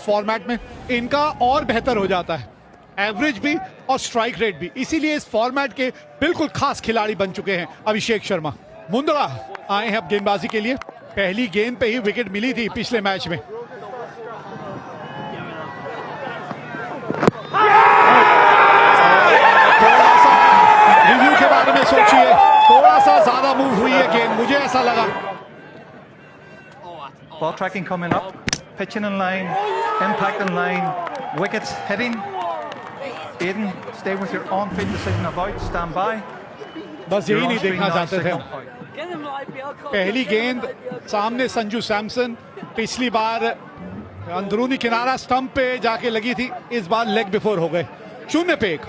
Format में इनका और बेहतर हो जाता है, एवरेज भी और स्ट्राइक रेट भी। इसीलिए इस फॉर्मेट के बिल्कुल खास खिलाड़ी बन चुके हैं अभिषेक शर्मा। मुंदड़ा आए हैं अब गेंदबाजी के लिए। पहली गेंद पे ही विकेट मिली थी पिछले मैच में। थोड़ा सा रिव्यू के बारे में सोचिए, थोड़ा सा ज्यादा मूव हुई है गेंद, मुझे ऐसा लगा। Ball tracking coming up, pitching in line, impact in line, wickets hitting. Aiden, stay with your on-field decision about, stand by. बस यही नहीं देखना चाहते थे हम। पहली गेंद सामने संजू सैमसन, पिछली बार अंदरूनी किनारा स्टंप पे जाके लगी थी, इस बार लेग बिफोर हो गए। 0 पे 1।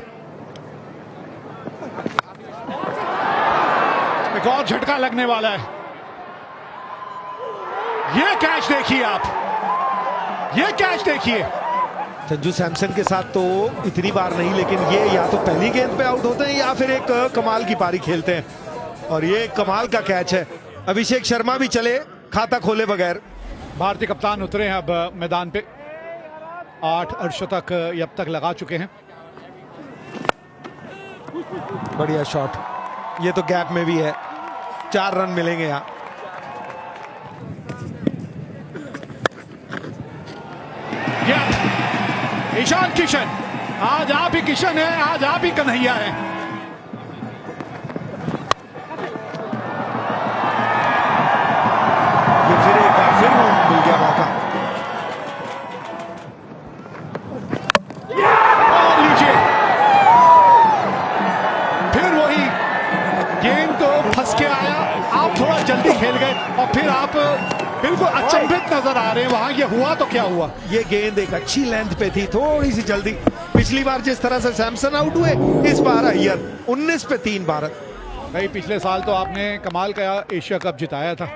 एक और झटका लगने वाला है। ये कैच देखिए आप, ये कैच देखिए। संजू सैमसन के साथ तो इतनी बार नहीं, लेकिन ये या तो पहली गेंद पे आउट होते हैं या फिर एक कमाल की पारी खेलते हैं, और ये कमाल का कैच है। अभिषेक शर्मा भी चले खाता खोले बगैर। भारतीय कप्तान उतरे हैं अब मैदान पे। 8 अर्धशतक अब तक लगा चुके हैं। बढ़िया शॉट, ये तो गैप में भी है। 4 रन मिलेंगे यहाँ। ईशान किशन, आज आप ही किशन है, आज आप ही कन्हैया है। ये फिर एक बार फिर मिल गया मौका। और लीजिए, फिर वही गेंद तो फंस के आया, आप थोड़ा जल्दी खेल गए और फिर आप बिल्कुल अचंभित नजर आ रहे हैं। वहां ये हुआ तो क्या हुआ? ये गेंद एक अच्छी लेंथ पे थी, थोड़ी सी जल्दी। पिछली बार जिस तरह से सैमसन आउट हुए, इस बार अय्यर। 19 पे 3 भारत। भाई पिछले साल तो आपने कमाल का एशिया कप जिताया था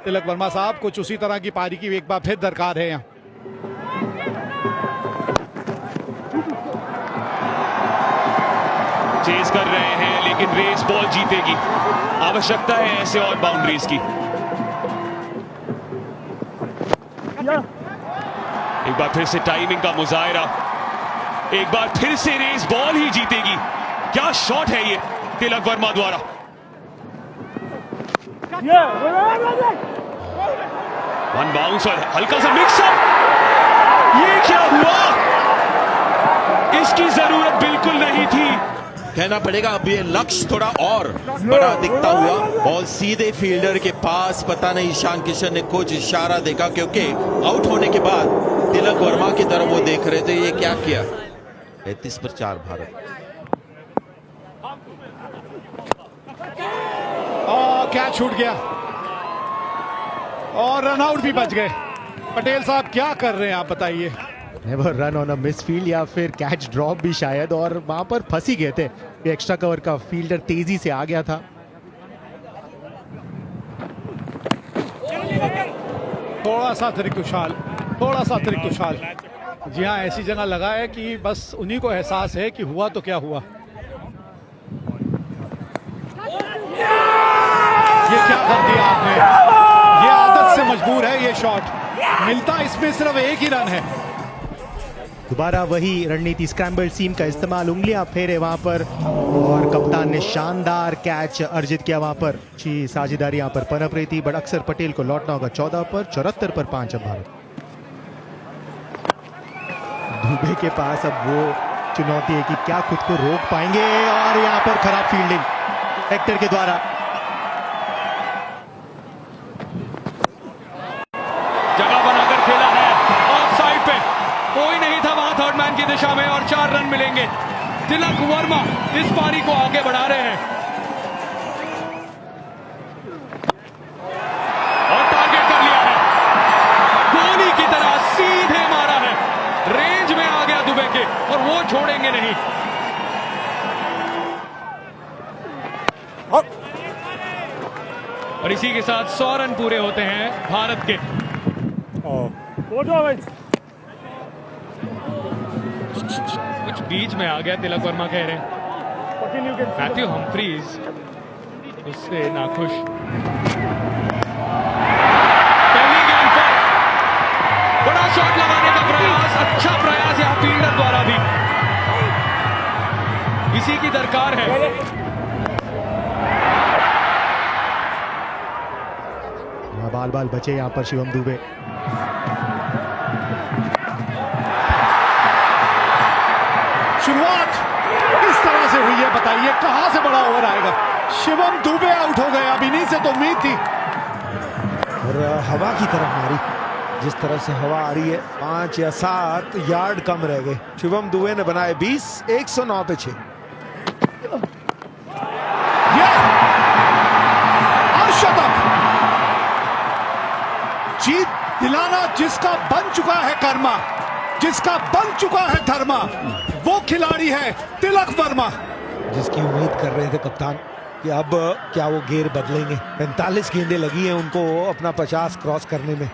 तिलक वर्मा साहब, कुछ उसी तरह की पारी की एक बार फिर दरकार है यहाँ। चेज कर रहे हैं लेकिन रेस बॉल जीतेगी। आवश्यकता है ऐसे और बाउंड्रीज की। एक बार फिर से टाइमिंग का मुजाहिरा, एक बार फिर से रेस बॉल ही जीतेगी। क्या शॉट है ये तिलक वर्मा द्वारा। वन बाउंस और हल्का सा मिक्सअप। ये क्या हुआ? इसकी जरूरत बिल्कुल नहीं थी। कहना पड़ेगा अब ये लक्ष्य थोड़ा और बड़ा दिखता हुआ। बॉल सीधे फील्डर के पास। पता नहीं ईशान किशन ने कुछ इशारा देखा, क्योंकि आउट होने के बाद तिलक वर्मा की तरफ वो देख रहे थे। ये क्या किया? 33 पर 4 भारत। कैच छूट गया और रनआउट भी बच गए। पटेल साहब क्या कर रहे हैं आप बताइए? Never run on a misfield या फिर कैच ड्रॉप भी शायद, और वहां पर फंस ही गए थे। एक्स्ट्रा कवर का फील्डर तेजी से आ गया था। थोड़ा सा अतिरिक्त उछाल, थोड़ा सा अतिरिक्त उछाल। जी हाँ, ऐसी जगह लगा है कि बस उन्हीं को एहसास है कि हुआ तो क्या हुआ। ये क्या कर दिया आपने? ये आदत से मजबूर है ये शॉट। मिलता इसमें सिर्फ एक ही रन है। दोबारा वही रणनीति, स्क्रैम्बल सीम का इस्तेमाल, उंगलियां फेरे वहां पर, और कप्तान ने शानदार कैच अर्जित किया वहां पर। अच्छी साझेदारी यहां पर पनप रही थी, बट अक्सर पटेल को लौटना होगा। 14 पर 74 पर 5 अब भारत। दुबे के पास अब वो चुनौती है कि क्या खुद को रोक पाएंगे, और यहाँ पर खराब फील्डिंग हेक्टर के द्वारा। जगह बनाकर खेला है ऑफ साइड पे, कोई नहीं था वहां थर्ड मैन की दिशा में, और 4 रन मिलेंगे। तिलक वर्मा इस पारी को आगे बढ़ा रहे हैं और टारगेट कर लिया है। गोली की तरह सीधे मारा है, रेंज में आ गया दुबे के, और वो छोड़ेंगे नहीं। और इसी के साथ 100 रन पूरे होते हैं भारत के। कुछ बीच में आ गया तिलक वर्मा कह रहे हैं। मैथ्यू हम्फ्रीज उससे नाखुश। पहली गेंद पर बड़ा शॉट लगाने का प्रयास। इसी की दरकार है। बाल बाल बचे यहाँ पर शिवम दुबे। शुरुआत किस तरह से हुई है बताइए, कहां से बड़ा ओवर आएगा। शिवम दुबे आउट हो गए, अब इन्हीं से तो उम्मीद थी। और हवा की तरफ मारी, जिस तरफ से हवा आ रही है 5 या 7 यार्ड कम रह गए। शिवम दुबे ने बनाए 20, 109 पे 6। ये अर्शतक जीत दिलाना जिसका बन चुका है कर्मा, जिसका बन चुका है धर्मा, वो खिलाड़ी है तिलक वर्मा। जिसकी उम्मीद कर रहे थे कप्तान कि अब क्या वो गेर बदलेंगे। 45 गेंदें लगी हैं उनको अपना 50 क्रॉस करने में।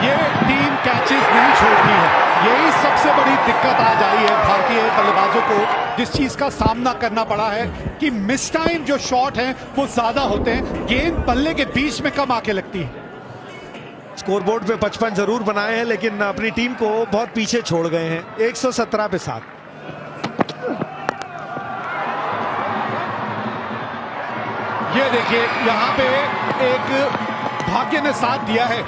ये टीम कैचेस नहीं छोड़ती है, यही सबसे बड़ी दिक्कत आज आई है भारतीय बल्लेबाजों को, जिस चीज का सामना करना पड़ा है कि मिस टाइम जो शॉट हैं वो ज्यादा होते हैं, गेंद बल्ले के बीच में कम आके लगती है। स्कोरबोर्ड पे 55 जरूर बनाए हैं लेकिन अपनी टीम को बहुत पीछे छोड़ गए हैं। 117 पे 7। ये देखिए यहां पे एक भाग्य ने साथ दिया है,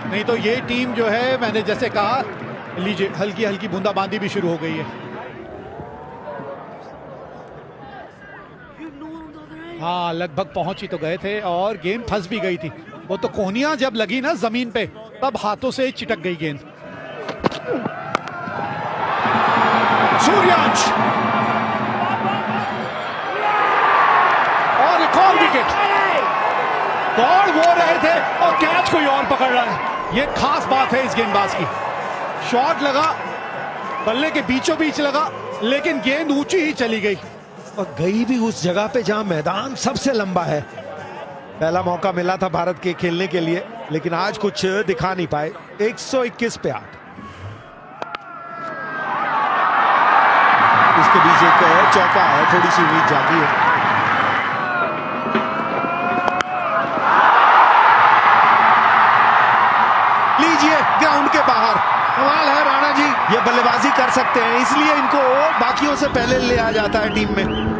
नहीं तो ये टीम जो है, मैंने जैसे कहा, लीजिए हल्की हल्की बूंदाबांदी भी शुरू हो गई है। हाँ लगभग पहुंच ही तो गए थे और गेंद फंस भी गई थी। वो तो कोहनियां जब लगी ना जमीन पे तब हाथों से चिटक गई गेंद। सूर्यवंश और एक और विकेट। दौड़ वो रहे थे और कैच कोई और पकड़ रहा है, ये खास बात है इस गेंदबाज की। शॉट लगा, बल्ले के बीचों बीच लगा, लेकिन गेंद ऊंची ही चली गई और गई भी उस जगह पे जहां मैदान सबसे लंबा है। पहला मौका मिला था भारत के खेलने के लिए लेकिन आज कुछ दिखा नहीं पाए। 121 पे 8। इसके बीच एक चौका है, थोड़ी सी उम्मीद जागी है। लीजिए ग्राउंड के बाहर, कमाल है राणा जी, ये बल्लेबाजी कर सकते हैं, इसलिए इनको बाकियों से पहले ले आ जाता है टीम में।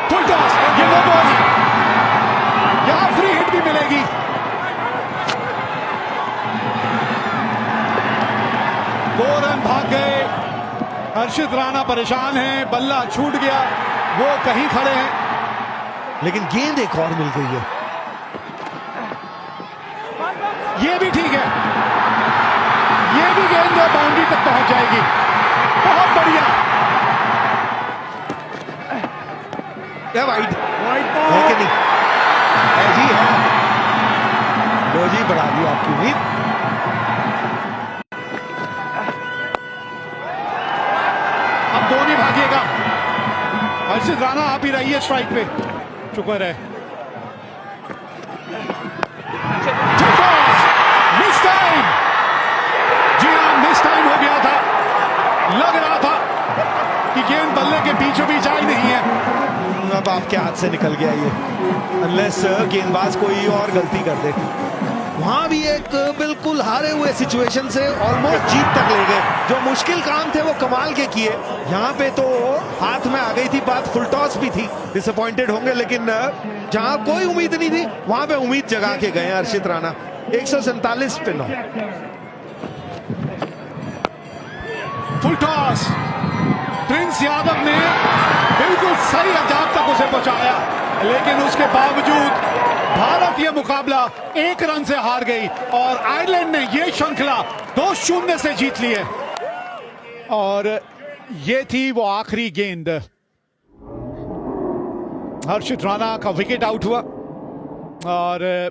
फुल टॉस, ये नो बॉल है, यहां फ्री हिट भी मिलेगी। दो रन भाग गए, हर्षित राणा परेशान हैं, बल्ला छूट गया, वो कहीं खड़े हैं। लेकिन गेंद एक और मिल गई है। ये भी ठीक है, ये भी गेंद बाउंड्री तक पहुंच जाएगी। बहुत बढ़िया, क्या वाइड है कि नहीं? है जी, है। लो जी, बढ़ा दी आपकी उम्मीद। अब धोनी भागिएगा, हर्षित राणा आप ही रहिए स्ट्राइक पे, शुक्र है। मिस टाइम, जी हाँ मिस टाइम हो गया था, लग रहा था कि गेंद बल्ले के बीचों बीच आई नहीं है। अब आपके हाथ से निकल गया ये, अनलेस गेंदबाज कोई और गलती कर दे। वहां भी एक बिल्कुल हारे हुए सिचुएशन से ऑलमोस्ट जीत तक ले गए। जो मुश्किल काम थे वो कमाल के किए। यहाँ पे तो हाथ में आ गई थी बात, फुल टॉस भी थी। डिसअपॉइंटेड होंगे लेकिन जहां कोई उम्मीद नहीं थी वहां पे उम्मीद जगा के गए हर्षित राणा। 147 पे 9। फुल टॉस, प्रिंस यादव ने बिल्कुल सही अंजाम तक उसे पहुंचाया, लेकिन उसके बावजूद भारत यह मुकाबला 1 रन से हार गई और आयरलैंड ने यह श्रृंखला 2-0 से जीत ली है। और ये थी वो आखिरी गेंद, हर्षित राणा का विकेट आउट हुआ और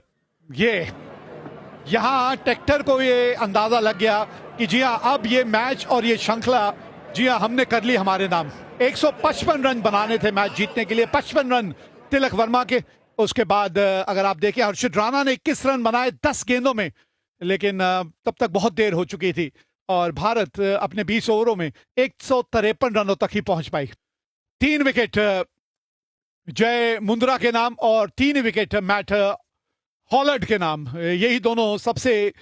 ये यहां टेक्टर को ये अंदाजा लग गया कि जी हां अब ये मैच और ये श्रृंखला जी हां हमने कर ली हमारे नाम। 155 रन बनाने थे मैच जीतने के लिए, 55 रन तिलक वर्मा के। उसके बाद अगर आप देखें हर्षित राणा ने 21 रन बनाए 10 गेंदों में, लेकिन तब तक बहुत देर हो चुकी थी और भारत अपने 20 ओवरों में 153 रनों तक ही पहुंच पाई। 3 विकेट जय मुंद्रा के नाम और 3 विकेट मैट हॉलैंड के नाम। यही दोनों सबसे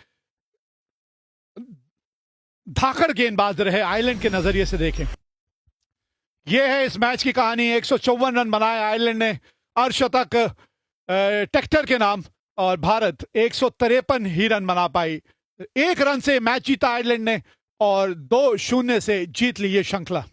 धाकड़ गेंदबाज रहे आयरलैंड के नजरिए से देखें। यह है इस मैच की कहानी। 154 रन बनाए आयरलैंड ने, अर्धशतक टेक्टर के नाम, और भारत 153 ही रन बना पाई। 1 रन से मैच जीता आयरलैंड ने और 2-0 से जीत ली ये श्रृंखला।